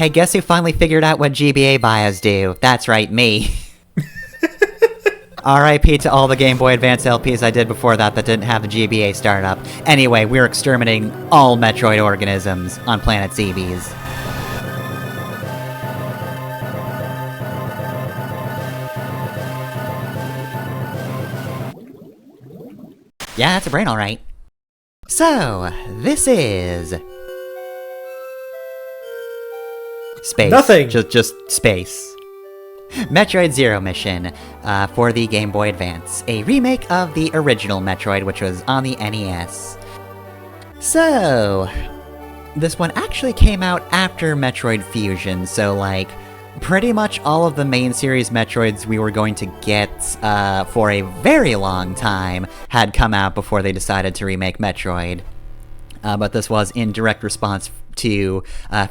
Hey, guess who finally figured out what GBA bios do? That's right, me. RIP to all the Game Boy Advance LPs I did before that didn't have the GBA startup. Anyway, we're exterminating all Metroid organisms on planet Zebes. Yeah, that's a brain, alright. So, this is... space. Nothing! Just space. Metroid Zero Mission, for the Game Boy Advance. A remake of the original Metroid, which was on the NES. So... this one actually came out after Metroid Fusion, so like... pretty much all of the main series Metroids we were going to get for a very long time had come out before they decided to remake Metroid. But this was in direct response to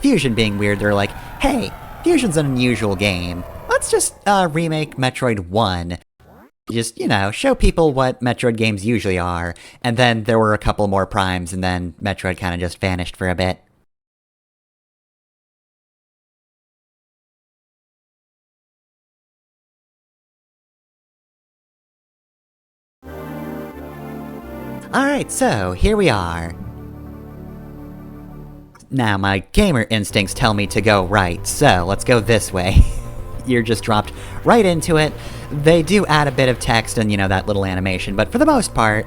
Fusion being weird. They're like, hey, Fusion's an unusual game. Let's just remake Metroid 1. Just, you know, show people what Metroid games usually are. And then there were a couple more primes, and then Metroid kind of just vanished for a bit. Alright, so, here we are. Now, my gamer instincts tell me to go right, so let's go this way. You're just dropped right into it. They do add a bit of text and, you know, that little animation, but for the most part,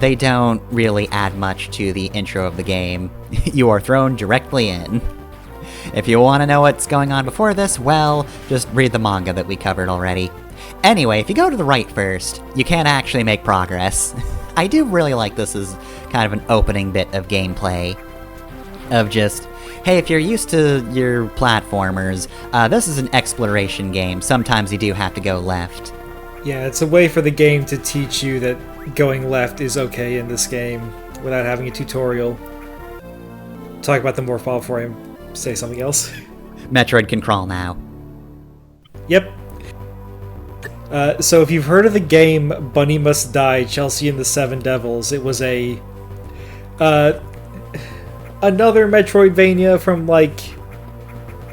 they don't really add much to the intro of the game. You are thrown directly in. If you want to know what's going on before this, well, just read the manga that we covered already. Anyway, if you go to the right first, you can actually make progress. I do really like this as kind of an opening bit of gameplay. Of just, hey, if you're used to your platformers, this is an exploration game. Sometimes you do have to go left. Yeah, it's a way for the game to teach you that going left is okay in this game without having a tutorial. Talk about them more before I say something else. Metroid can crawl now. Yep. So if you've heard of the game Bunny Must Die, Chelsea and the Seven Devils, it was a... another Metroidvania from, like...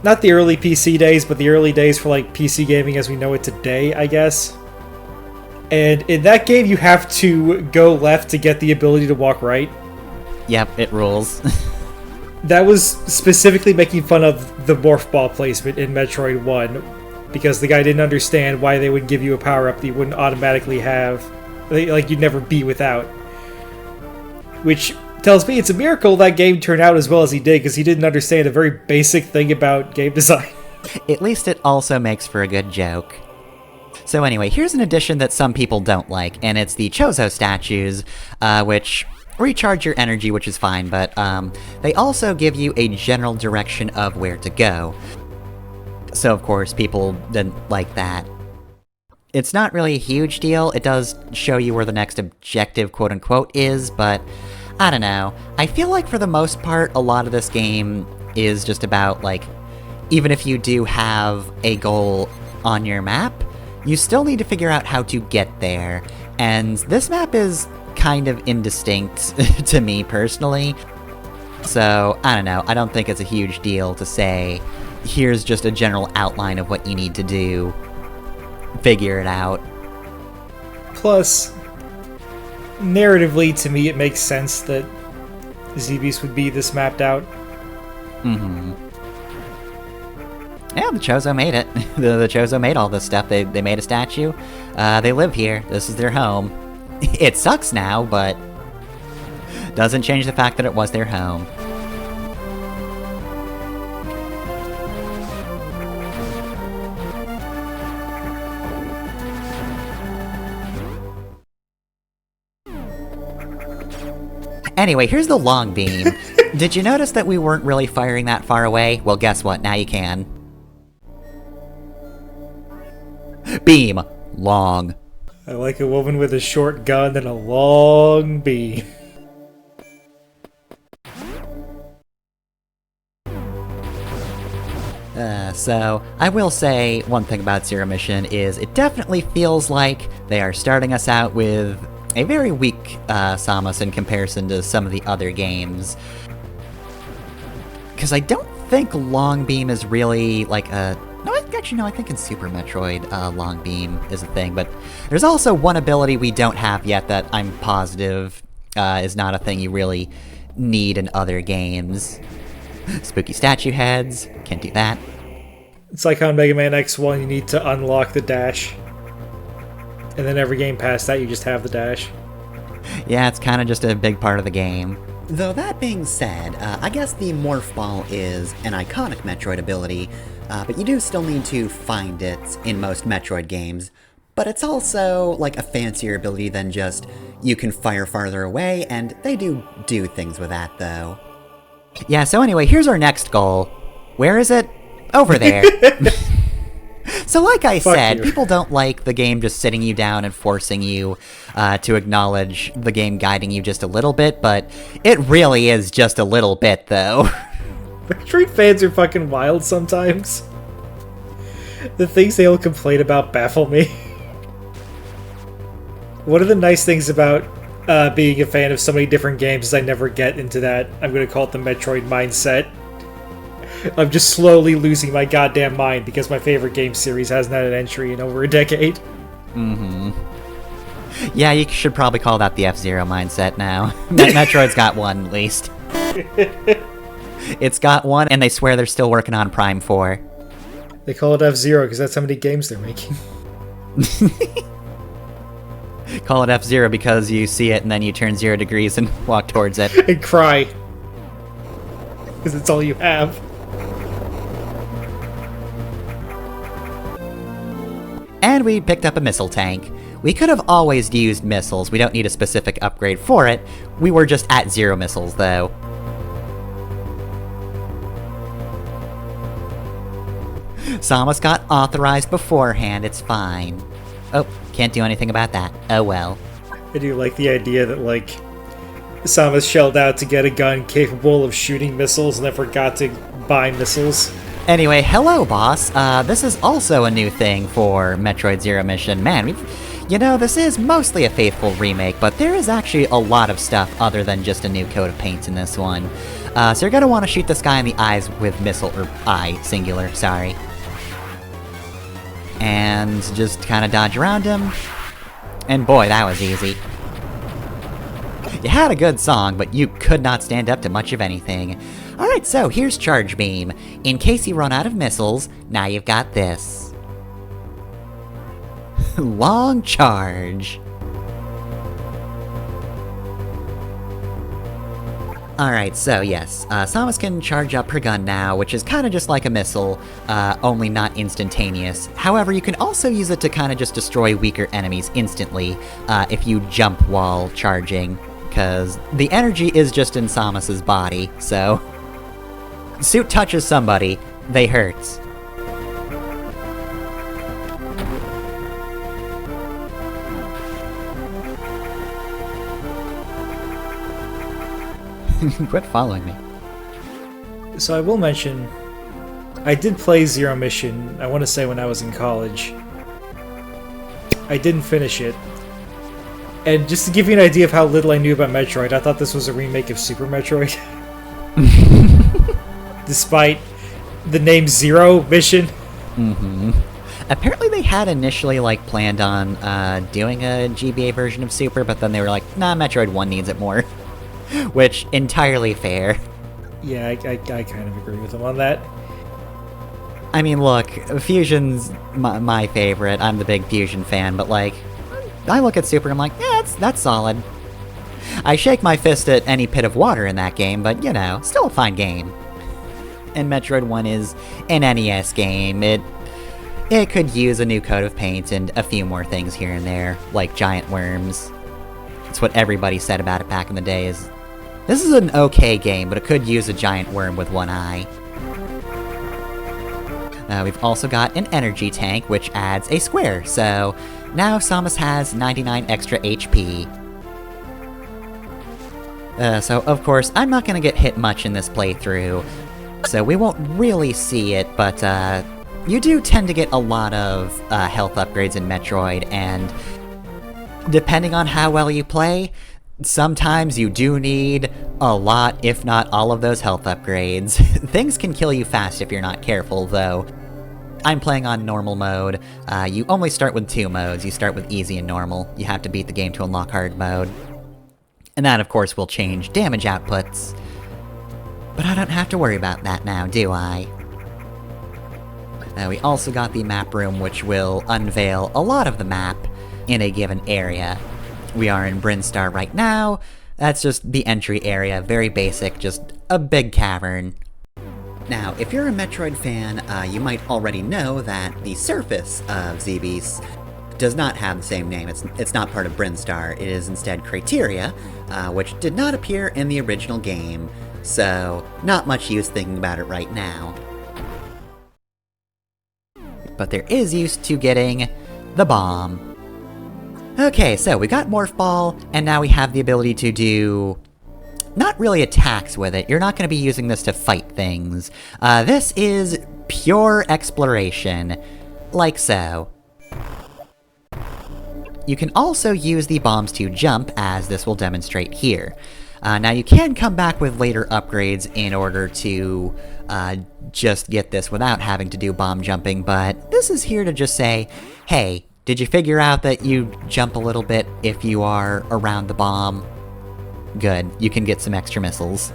not the early PC days, but the early days for, like, PC gaming as we know it today, I guess. And in that game, you have to go left to get the ability to walk right. Yep, it rules. That was specifically making fun of the morph ball placement in Metroid 1. Because the guy didn't understand why they would give you a power-up that you wouldn't automatically have. Like, you'd never be without. Which tells me it's a miracle that game turned out as well as he did, because he didn't understand a very basic thing about game design. At least it also makes for a good joke. So anyway, here's an addition that some people don't like, and it's the Chozo statues, which recharge your energy, which is fine, but they also give you a general direction of where to go. So, of course, people didn't like that. It's not really a huge deal. It does show you where the next objective, quote-unquote, is, but I don't know. I feel like for the most part, a lot of this game is just about, like, even if you do have a goal on your map, you still need to figure out how to get there. And this map is kind of indistinct to me, personally. So, I don't know. I don't think it's a huge deal to say... here's just a general outline of what you need to do. Figure it out. Plus, narratively, to me, it makes sense that Zebes would be this mapped out. Mm-hmm. Yeah, the Chozo made it. the Chozo made all this stuff. They made a statue. They live here. This is their home. It sucks now, but doesn't change the fact that it was their home. Anyway, here's the long beam. Did you notice that we weren't really firing that far away? Well, guess what? Now you can. Beam. Long. I like a woman with a short gun and a long beam. So, I will say one thing about Zero Mission is it definitely feels like they are starting us out with a very weak Samus in comparison to some of the other games. Because I don't think Long Beam is really like a... No, actually, no, I think in Super Metroid, Long Beam is a thing, but there's also one ability we don't have yet that I'm positive is not a thing you really need in other games. Spooky statue heads, can't do that. It's like on Mega Man X1, you need to unlock the dash. And then every game past that, you just have the dash. Yeah, it's kind of just a big part of the game. Though that being said, I guess the Morph Ball is an iconic Metroid ability, but you do still need to find it in most Metroid games. But it's also like a fancier ability than just you can fire farther away, and they do things with that though. Yeah, so anyway, here's our next goal. Where is it? Over there. So like I said, people don't like the game just sitting you down and forcing you to acknowledge the game guiding you just a little bit, but it really is just a little bit, though. Metroid fans are fucking wild sometimes. The things they all complain about baffle me. One of the nice things about being a fan of so many different games is I never get into that, I'm going to call it the Metroid mindset. I'm just slowly losing my goddamn mind because my favorite game series hasn't had an entry in over a decade. Mm-hmm. Yeah, you should probably call that the F-Zero mindset now. Metroid's got one, at least. It's got one, and they swear they're still working on Prime 4. They call it F-Zero because that's how many games they're making. Call it F-Zero because you see it and then you turn 0 degrees and walk towards it. And cry. Because it's all you have. And we picked up a missile tank. We could have always used missiles, we don't need a specific upgrade for it. We were just at 0 missiles, though. Samus got authorized beforehand, it's fine. Oh, can't do anything about that. Oh well. I do like the idea that, like, Samus shelled out to get a gun capable of shooting missiles and then forgot to buy missiles. Anyway, hello, boss. This is also a new thing for Metroid Zero Mission. Man, this is mostly a faithful remake, but there is actually a lot of stuff other than just a new coat of paint in this one. So you're gonna want to shoot this guy in the eyes with missile, or eye, singular, sorry. And just kind of dodge around him. And boy, that was easy. You had a good song, but you could not stand up to much of anything. Alright, so here's Charge Beam. In case you run out of missiles, now you've got this. Long Charge. Alright, so yes, Samus can charge up her gun now, which is kind of just like a missile, only not instantaneous. However, you can also use it to kind of just destroy weaker enemies instantly, if you jump while charging, because the energy is just in Samus's body, so... Suit touches somebody, they hurt. Quit following me. So I will mention, I did play Zero Mission, I want to say when I was in college. I didn't finish it. And just to give you an idea of how little I knew about Metroid, I thought this was a remake of Super Metroid. Despite the name Zero Mission. Mm-hmm. Apparently they had initially, planned on doing a GBA version of Super, but then they were like, nah, Metroid 1 needs it more. Which, entirely fair. Yeah, I kind of agree with them on that. I mean, look, Fusion's my favorite. I'm the big Fusion fan, but, I look at Super and I'm like, yeah, that's solid. I shake my fist at any pit of water in that game, but, still a fine game. And Metroid 1 is an NES game. It could use a new coat of paint and a few more things here and there, like giant worms. It's what everybody said about it back in the day is, this is an okay game, but it could use a giant worm with one eye. We've also got an energy tank, which adds a square, so now Samus has 99 extra HP. So, of course, I'm not gonna get hit much in this playthrough, so we won't really see it, but you do tend to get a lot of health upgrades in Metroid, and depending on how well you play, Sometimes you do need a lot, if not all of those health upgrades. Things can kill you fast if you're not careful, though. I'm playing on normal mode. You only start with 2 modes. You start with easy and normal. You have to beat the game to unlock hard mode. And that, of course, will change damage outputs. But I don't have to worry about that now, do I? We also got the map room, which will unveil a lot of the map in a given area. We are in Brinstar right now. That's just the entry area, very basic, just a big cavern. Now, if you're a Metroid fan, you might already know that the surface of Zebes does not have the same name. It's not part of Brinstar. It is instead Criteria, which did not appear in the original game, so not much use thinking about it right now. But there is use to getting the bomb. Okay, so we got Morph Ball, and now we have the ability to do... not really attacks with it. You're not going to be using this to fight things. This is pure exploration, like so. You can also use the bombs to jump, as this will demonstrate here. Now you can come back with later upgrades in order to just get this without having to do bomb jumping, but this is here to just say, hey, did you figure out that you jump a little bit if you are around the bomb? Good, you can get some extra missiles.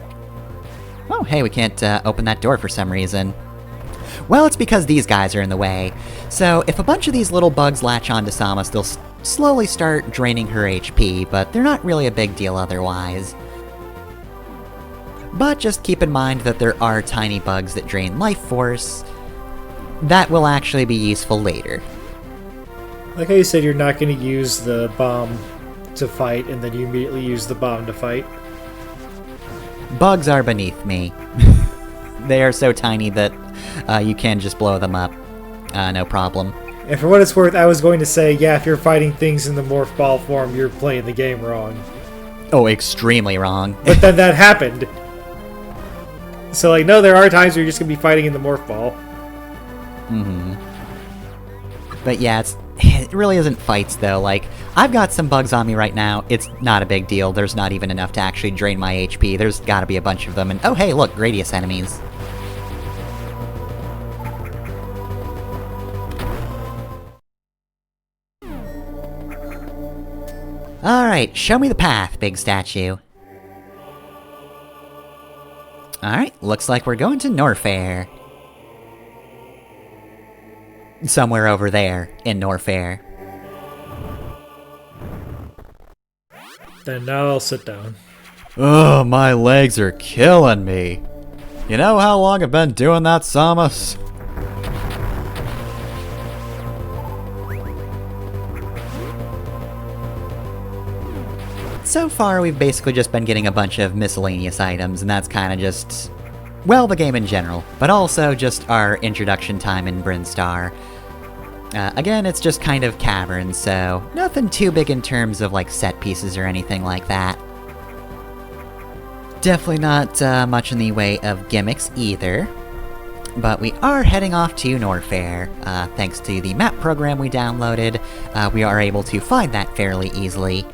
Oh, hey, we can't open that door for some reason. Well, it's because these guys are in the way. So, if a bunch of these little bugs latch onto Samus, they'll slowly start draining her HP, but they're not really a big deal otherwise. But just keep in mind that there are tiny bugs that drain life force. That will actually be useful later. Like how you said you're not going to use the bomb to fight, and then you immediately use the bomb to fight. Bugs are beneath me. They are so tiny that you can just blow them up. No problem. And for what it's worth, I was going to say, yeah, if you're fighting things in the Morph Ball form, you're playing the game wrong. Oh, extremely wrong. But then that happened. So, like, no, there are times where you're just going to be fighting in the Morph Ball. Mm-hmm. But yeah, it really isn't fights, though. Like, I've got some bugs on me right now. It's not a big deal. There's not even enough to actually drain my HP. There's gotta be a bunch of them. And oh, hey, look, Gradius enemies. Alright, show me the path, big statue. Alright, looks like we're going to Norfair. Somewhere over there, in Norfair. Then now I'll sit down. Oh, my legs are killing me. You know how long I've been doing that, Samus? So far, we've basically just been getting a bunch of miscellaneous items, and that's kind of just... well, the game in general, but also just our introduction time in Brinstar. Again, it's just kind of caverns, so nothing too big in terms of, like, set pieces or anything like that. Definitely not much in the way of gimmicks either. But we are heading off to Norfair. Thanks to the map program we downloaded, we are able to find that fairly easily.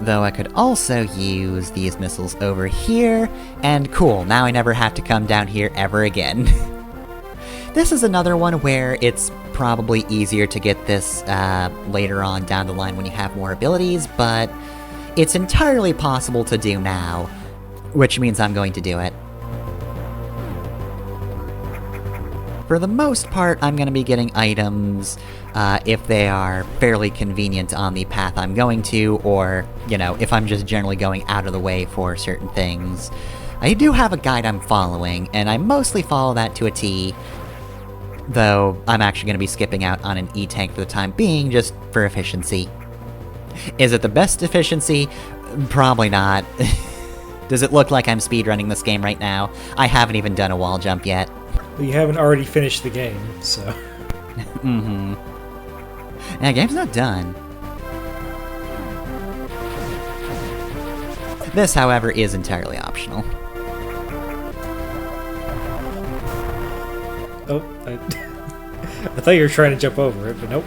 Though I could also use these missiles over here, and cool, now I never have to come down here ever again. This is another one where it's probably easier to get this later on down the line when you have more abilities, but it's entirely possible to do now, which means I'm going to do it. For the most part, I'm going to be getting items if they are fairly convenient on the path I'm going to, or, you know, if I'm just generally going out of the way for certain things. I do have a guide I'm following, and I mostly follow that to a T, though I'm actually going to be skipping out on an E-tank for the time being, just for efficiency. Is it the best efficiency? Probably not. Does it look like I'm speedrunning this game right now? I haven't even done a wall jump yet. Well, you haven't already finished the game, so... Mm-hmm. Yeah, game's not done. This, however, is entirely optional. Oh, I thought you were trying to jump over it, but nope.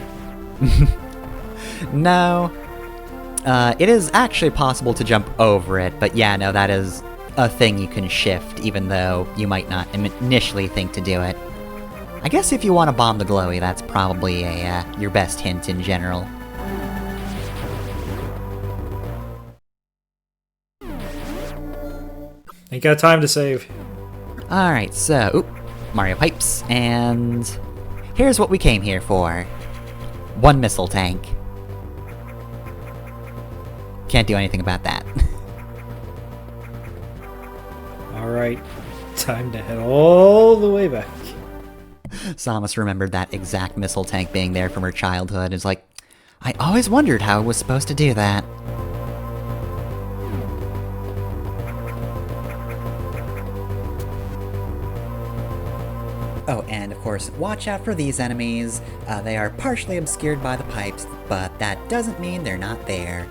No. It is actually possible to jump over it, but yeah, no, that is a thing you can shift, even though you might not initially think to do it. I guess if you want to bomb the glowy, that's probably your best hint in general. Ain't got time to save. Alright, so, oop, Mario Pipes, and here's what we came here for. One missile tank. Can't do anything about that. Alright, time to head all the way back. Samus remembered that exact missile tank being there from her childhood. It's like, I always wondered how I was supposed to do that. Oh, and of course, watch out for these enemies. They are partially obscured by the pipes, but that doesn't mean they're not there.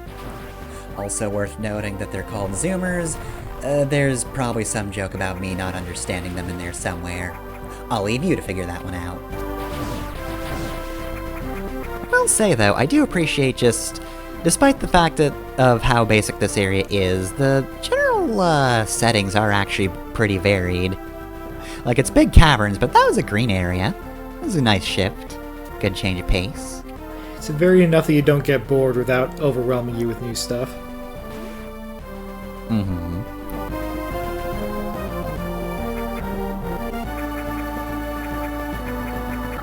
Also worth noting that they're called zoomers. There's probably some joke about me not understanding them in there somewhere. I'll leave you to figure that one out. I will say, though, I do appreciate despite the fact of how basic this area is, the general settings are actually pretty varied. Like, it's big caverns, but that was a green area. That was a nice shift. Good change of pace. It's varied enough that you don't get bored without overwhelming you with new stuff. Mm-hmm.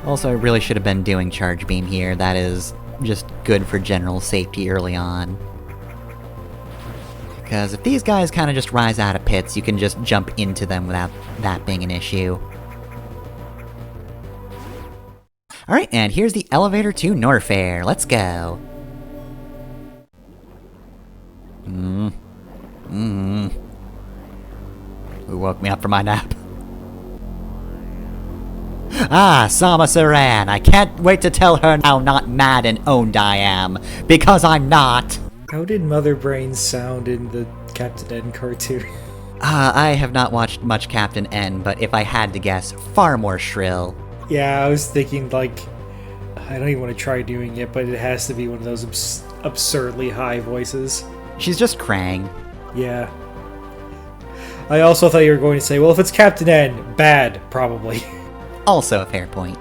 Also, I really should have been doing Charge Beam here. That is just good for general safety early on. Because if these guys kind of just rise out of pits, you can just jump into them without that being an issue. Alright, and here's the elevator to Norfair. Let's go. Who woke me up from my nap? Ah, Samus Aran. I can't wait to tell her how not mad and owned I am. Because I'm not. How did Mother Brain sound in the Captain N cartoon? I have not watched much Captain N, but if I had to guess, far more shrill. Yeah, I was thinking, like, I don't even want to try doing it, but it has to be one of those absurdly high voices. She's just Krang. Yeah. I also thought you were going to say, well, if it's Captain N, bad, probably. Also a fair point.